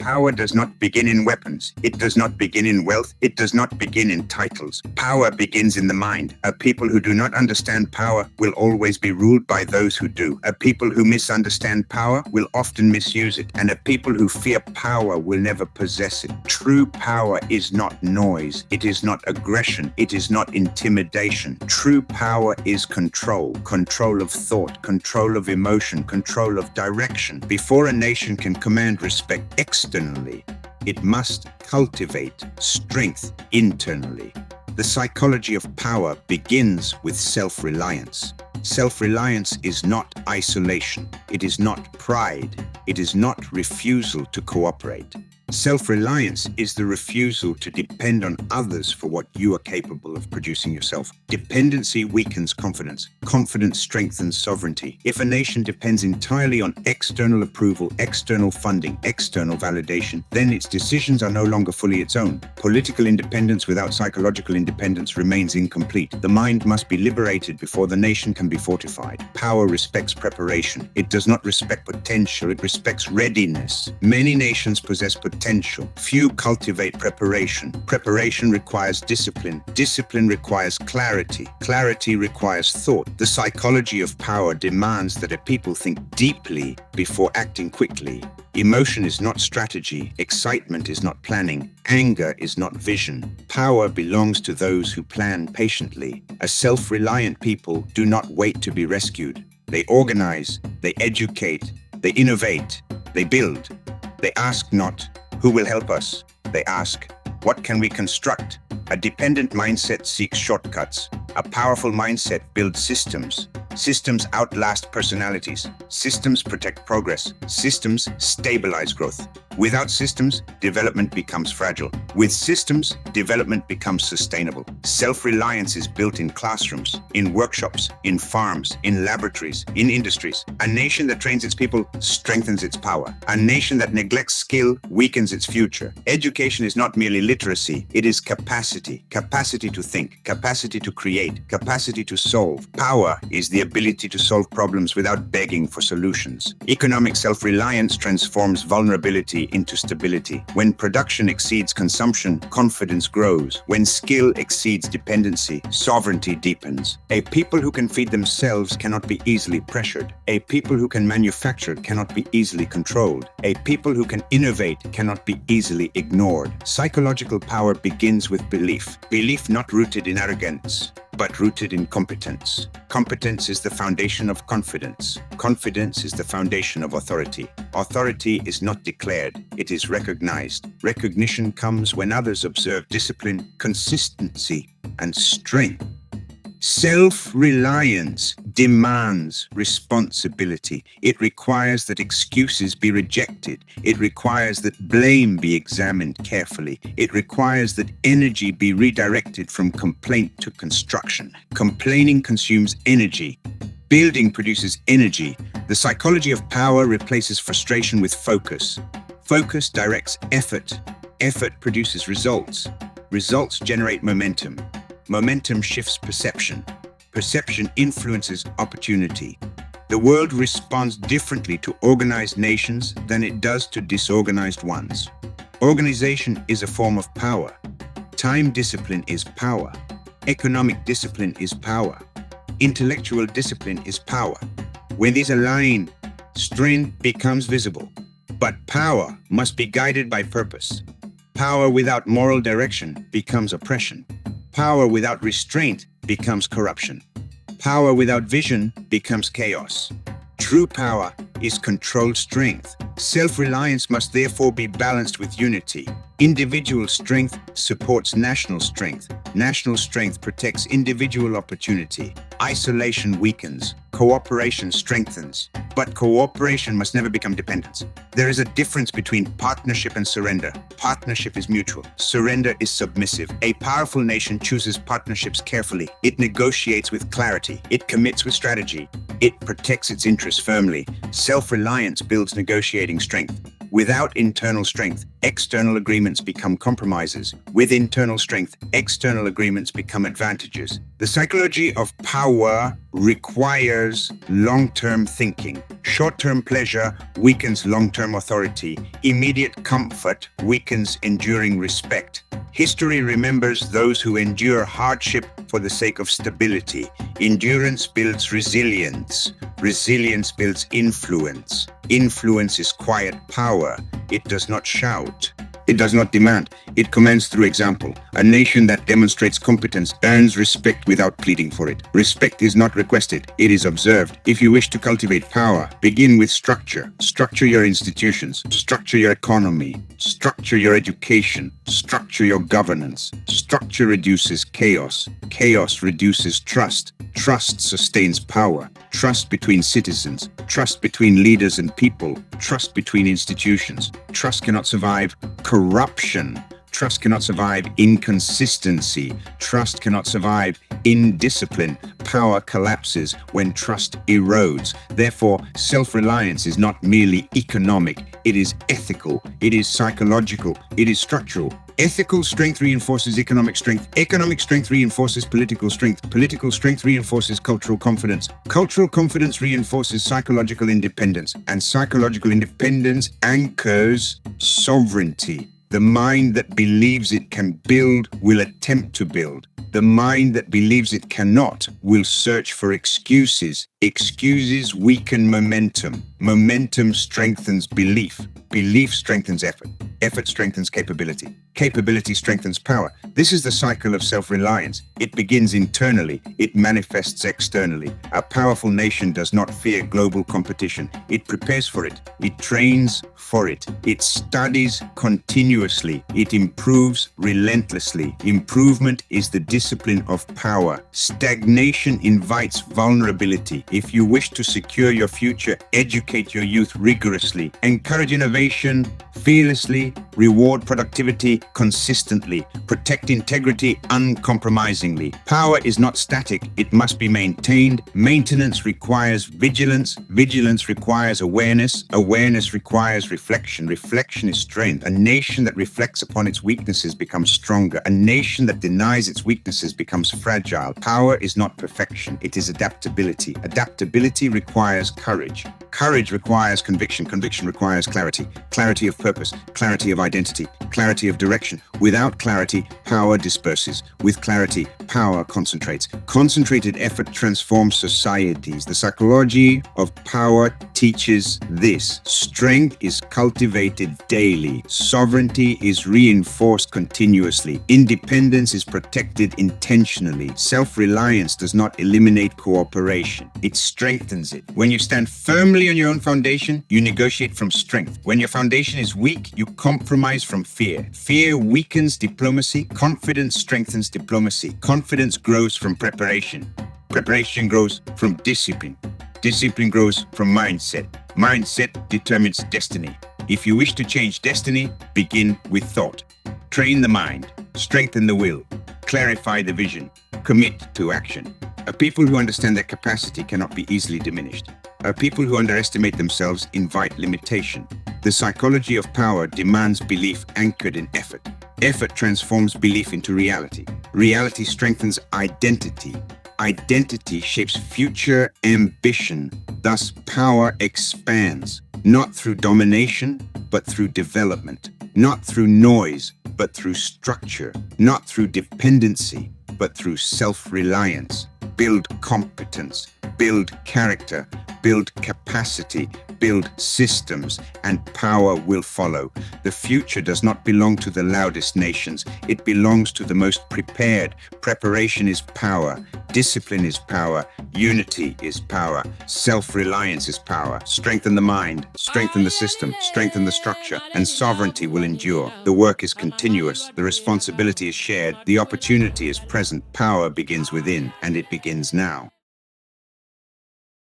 Power does not begin in weapons. It does not begin in wealth. It does not begin in titles. Power begins in the mind. A people who do not understand power will always be ruled by those who do. A people who misunderstand power will often misuse it. And a people who fear power will never possess it. True power is not noise. It is not aggression. It is not intimidation. True power is control. Control of thought, control of emotion, control of direction. Before a nation can command respect externally, it must cultivate strength internally. The psychology of power begins with self-reliance. Self-reliance is not isolation. It is not pride. It is not refusal to cooperate. Self-reliance is the refusal to depend on others for what you are capable of producing yourself. Dependency weakens confidence. Confidence strengthens sovereignty. If a nation depends entirely on external approval, external funding, external validation, then its decisions are no longer fully its own. Political independence without psychological independence remains incomplete. The mind must be liberated before the nation can be fortified. Power respects preparation. It does not respect potential. It respects readiness. Many nations possess potential. Few cultivate preparation. Preparation requires discipline. Discipline requires clarity. Clarity requires thought. The psychology of power demands that a people think deeply before acting quickly. Emotion is not strategy. Excitement is not planning. Anger is not vision. Power belongs to those who plan patiently. A self-reliant people do not wait to be rescued. They organize, they educate, they innovate, they build. They ask not, who will help us? They ask, what can we construct? A dependent mindset seeks shortcuts. A powerful mindset builds systems. Systems outlast personalities. Systems protect progress. Systems stabilize growth. Without systems, development becomes fragile. With systems, development becomes sustainable. Self-reliance is built in classrooms, in workshops, in farms, in laboratories, in industries. A nation that trains its people strengthens its power. A nation that neglects skill weakens its future. Education is not merely literacy, it is capacity. Capacity to think, capacity to create, capacity to solve. Power is the ability to solve problems without begging for solutions. Economic self-reliance transforms vulnerability into stability. When production exceeds consumption, confidence grows. When skill exceeds dependency, sovereignty deepens. A people who can feed themselves cannot be easily pressured. A people who can manufacture cannot be easily controlled. A people who can innovate cannot be easily ignored. Psychological power begins with belief. Belief not rooted in arrogance, but rooted in competence. Competence is the foundation of confidence. Confidence is the foundation of authority. Authority is not declared, it is recognized. Recognition comes when others observe discipline, consistency, and strength. Self-reliance demands responsibility. It requires that excuses be rejected. It requires that blame be examined carefully. It requires that energy be redirected from complaint to construction. Complaining consumes energy. Building produces energy. The psychology of power replaces frustration with focus. Focus directs effort. Effort produces results. Results generate momentum. Momentum shifts perception. Perception influences opportunity. The world responds differently to organized nations than it does to disorganized ones. Organization is a form of power. Time discipline is power. Economic discipline is power. Intellectual discipline is power. When these align, strength becomes visible. But power must be guided by purpose. Power without moral direction becomes oppression. Power without restraint becomes corruption. Power without vision becomes chaos. True power is controlled strength. Self-reliance must therefore be balanced with unity. Individual strength supports national strength. National strength protects individual opportunity. Isolation weakens. Cooperation strengthens. But cooperation must never become dependence. There is a difference between partnership and surrender. Partnership is mutual. Surrender is submissive. A powerful nation chooses partnerships carefully. It negotiates with clarity. It commits with strategy. It protects its interests firmly. Self-reliance builds negotiating strength. Without internal strength, external agreements become compromises. With internal strength, external agreements become advantages. The psychology of power requires long-term thinking. Short-term pleasure weakens long-term authority. Immediate comfort weakens enduring respect. History remembers those who endure hardship for the sake of stability. Endurance builds resilience. Resilience builds influence. Influence is quiet power. It does not shout. It does not demand. It commands through example. A nation that demonstrates competence earns respect without pleading for it. Respect is not requested. It is observed. If you wish to cultivate power, begin with structure. Structure your institutions. Structure your economy. Structure your education. Structure your governance. Structure reduces chaos. Chaos reduces trust. Trust sustains power. Trust between citizens. Trust between leaders and people. Trust between institutions. Trust cannot survive corruption. Trust cannot survive inconsistency. Trust cannot survive indiscipline. Power collapses when trust erodes. Therefore, self-reliance is not merely economic. It is ethical. It is psychological. It is structural. Ethical strength reinforces economic strength. Economic strength reinforces political strength. Political strength reinforces cultural confidence. Cultural confidence reinforces psychological independence. And psychological independence anchors sovereignty. The mind that believes it can build will attempt to build. The mind that believes it cannot will search for excuses. Excuses weaken momentum. Momentum strengthens belief. Belief strengthens effort. Effort strengthens capability. Capability strengthens power. This is the cycle of self-reliance. It begins internally. It manifests externally. A powerful nation does not fear global competition. It prepares for it. It trains for it. It studies continuously. It improves relentlessly. Improvement is the discipline of power. Stagnation invites vulnerability. If you wish to secure your future, educate your youth rigorously. Encourage innovation fearlessly. Reward productivity consistently. Protect integrity uncompromisingly. Power is not static. It must be maintained. Maintenance requires vigilance. Vigilance requires awareness. Awareness requires reflection. Reflection is strength. A nation that reflects upon its weaknesses becomes stronger. A nation that denies its weaknesses becomes fragile. Power is not perfection. It is adaptability. Adaptability requires courage. Courage requires conviction. Conviction requires clarity. Clarity of purpose. Clarity of identity. Clarity of direction. Without clarity, power disperses. With clarity, power concentrates. Concentrated effort transforms societies. The psychology of power teaches this. Strength is cultivated daily. Sovereignty is reinforced continuously. Independence is protected intentionally. Self-reliance does not eliminate cooperation. It strengthens it. When you stand firmly on your own foundation, you negotiate from strength. When your foundation is weak, you compromise from fear. Fear weakens diplomacy. Confidence strengthens diplomacy. Confidence grows from preparation. Preparation grows from discipline. Discipline grows from mindset. Mindset determines destiny. If you wish to change destiny, begin with thought. Train the mind. Strengthen the will. Clarify the vision. Commit to action. A people who understand their capacity cannot be easily diminished. A people who underestimate themselves invite limitation. The psychology of power demands belief anchored in effort. Effort transforms belief into reality. Reality strengthens identity. Identity shapes future ambition. Thus, power expands, not through domination, but through development. Not through noise, but through structure. Not through dependency, but through self-reliance. Build competence, build character, build capacity, build systems, and power will follow. The future does not belong to the loudest nations. It belongs to the most prepared. Preparation is power. Discipline is power. Unity is power. Self-reliance is power. Strengthen the mind, strengthen the system, strengthen the structure, and sovereignty will endure. The work is continuous. The responsibility is shared. The opportunity is present. Power begins within, and it begins now.